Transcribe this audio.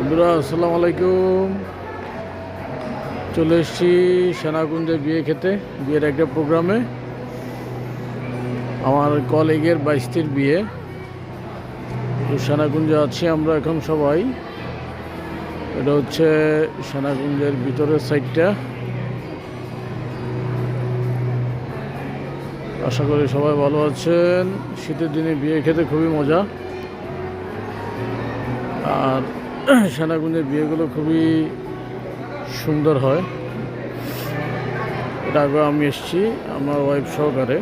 বন্ধুরা আসসালামু আলাইকুম। চলে এসেছি সেনাকুঞ্জে বিয়ে খেতে, বিয়ের একটা প্রোগ্রামে। আমার কলিগের 22টির বিয়ে। তো সেনাকুঞ্জে আছি আমরা এখন সবাই। এটা হচ্ছে সেনাকুঞ্জের ভিতরের সাইডটা। আশা করি সবাই ভালো আছেন। শীতের দিনে বিয়ে খেতে খুবই মজা। আর সেনাকুঞ্জের বিয়েগুলো খুবই সুন্দর হয়। এটা আগে আমি এসেছি আমার ওয়াইফ সহকারে।